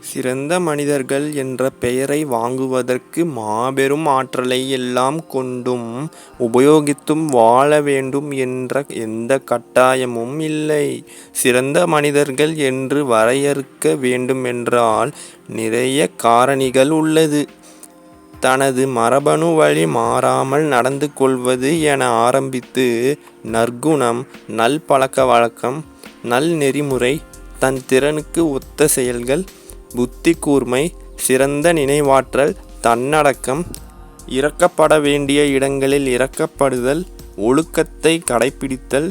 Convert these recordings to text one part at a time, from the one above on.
சிறந்த மனிதர்கள் என்ற பெயரை வாங்குவதற்கு மாபெரும் ஆற்றலை எல்லாம் கொண்டும் உபயோகித்தும் வாழ வேண்டும் என்ற எந்த கட்டாயமும் இல்லை. சிறந்த மனிதர்கள் என்று வரையறுக்க வேண்டுமென்றால் நிறைய காரணிகள் உள்ளது. தனது மரபணு வழி மாறாமல் நடந்து கொள்வது என ஆரம்பித்து நற்குணம், நல் பழக்க வழக்கம், நல் நெறிமுறை, தன் திறனுக்கு ஒத்த செயல்கள், புத்தி கூர்மை, சிறந்த நினைவாற்றல், தன்னடக்கம், இரக்கப்பட வேண்டிய இடங்களில் இரக்கப்படுதல், ஒழுக்கத்தை கடைப்பிடித்தல்,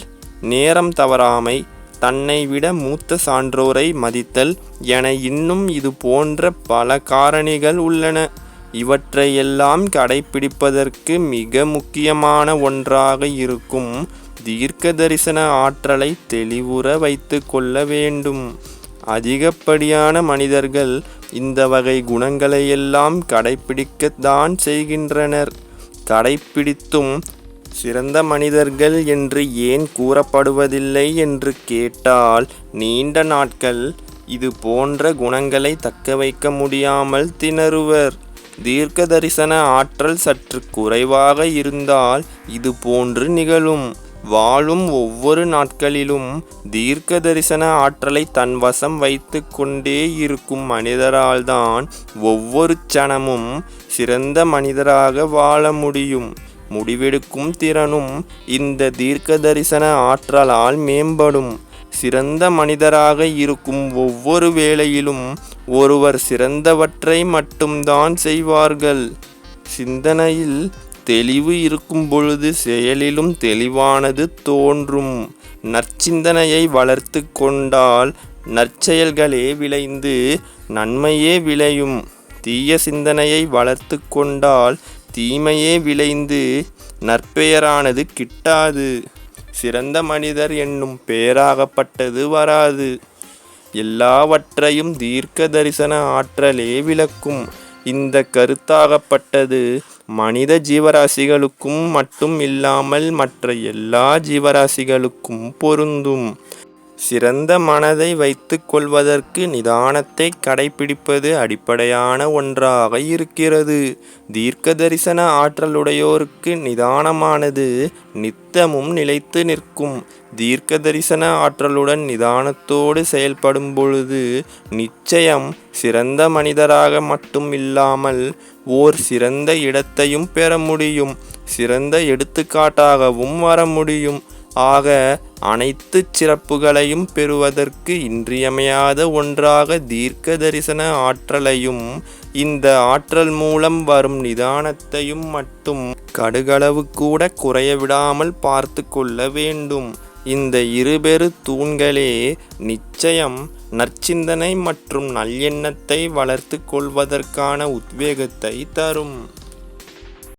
நேரம் தவறாமை, தன்னை விட மூத்த சான்றோரை மதித்தல் என இன்னும் இது போன்ற பல காரணிகள் உள்ளன. இவற்றையெல்லாம் கடைப்பிடிப்பதற்கு மிக முக்கியமான ஒன்றாக இருக்கும் தீர்க்க தரிசன ஆற்றலை தெளிவுற வைத்து கொள்ள வேண்டும். அதிகப்படியான மனிதர்கள் இந்த வகை குணங்களையெல்லாம் கடைப்பிடிக்கத்தான் செய்கின்றனர். கடைப்பிடித்தும் சிறந்த மனிதர்கள் என்று ஏன் கூறப்படுவதில்லை என்று கேட்டால், நீண்ட நாட்கள் இது போன்ற குணங்களை தக்க வைக்க முடியாமல் திணறுவர். தீர்க்க தரிசன ஆற்றல் சற்று குறைவாக இருந்தால் இது போன்று நிகழும். வாழும் ஒவ்வொரு நாட்களிலும் தீர்க்க தரிசன ஆற்றலை தன் வசம் வைத்து கொண்டே இருக்கும் மனிதரால்தான் ஒவ்வொரு சணமும் சிறந்த மனிதராக வாழ முடியும். முடிவெடுக்கும் திறனும் இந்த தீர்க்க தரிசன ஆற்றலால் மேம்படும். சிறந்த மனிதராக இருக்கும் ஒவ்வொரு வேளையிலும் ஒருவர் சிறந்தவற்றை மட்டும்தான் செய்வார்கள். சிந்தனையில் தெளிவு இருக்கும் பொழுது செயலிலும் தெளிவானது தோன்றும். நற்சிந்தனையை வளர்த்து கொண்டால் நற்செயல்களே விளைந்து நன்மையே விளையும். தீய சிந்தனையை வளர்த்து கொண்டால் தீமையே விளைந்து நற்பெயரானது கிட்டாது. சிறந்த மனிதர் என்னும் பெயராகப்பட்டது வராது. எல்லாவற்றையும் தீர்க்க தரிசன ஆற்றலே விளக்கும். இந்த கருத்தாகப்பட்டது மனித ஜீவராசிகளுக்கும் மட்டும் இல்லாமல் மற்ற எல்லா ஜீவராசிகளுக்கும் பொருந்தும். சிறந்த மனதை வைத்து கொள்வதற்கு நிதானத்தை கடைப்பிடிப்பது அடிப்படையான ஒன்றாக இருக்கிறது. தீர்க்க தரிசன ஆற்றலுடையோருக்கு நிதானமானது நித்தமும் நிலைத்து நிற்கும். தீர்க்க தரிசன ஆற்றலுடன் நிதானத்தோடு செயல்படும் பொழுது நிச்சயம் சிறந்த மனிதராக மட்டும் இல்லாமல் ஓர் சிறந்த இடத்தையும் பெற முடியும். சிறந்த எடுத்துக்காட்டாகவும் வர முடியும். ஆக அனைத்து சிறப்புகளையும் பெறுவதற்கு இன்றியமையாத ஒன்றாக தீர்க்க தரிசன ஆற்றலையும் இந்த ஆற்றல் மூலம் வரும் நிதானத்தையும் மட்டும் கடுகளவு கூட குறைய விடாமல் பார்த்து கொள்ள வேண்டும். இந்த இருபெரு தூண்களே நிச்சயம் நற்சிந்தனை மற்றும் நல்லெண்ணத்தை வளர்த்து கொள்வதற்கான உத்வேகத்தை தரும்.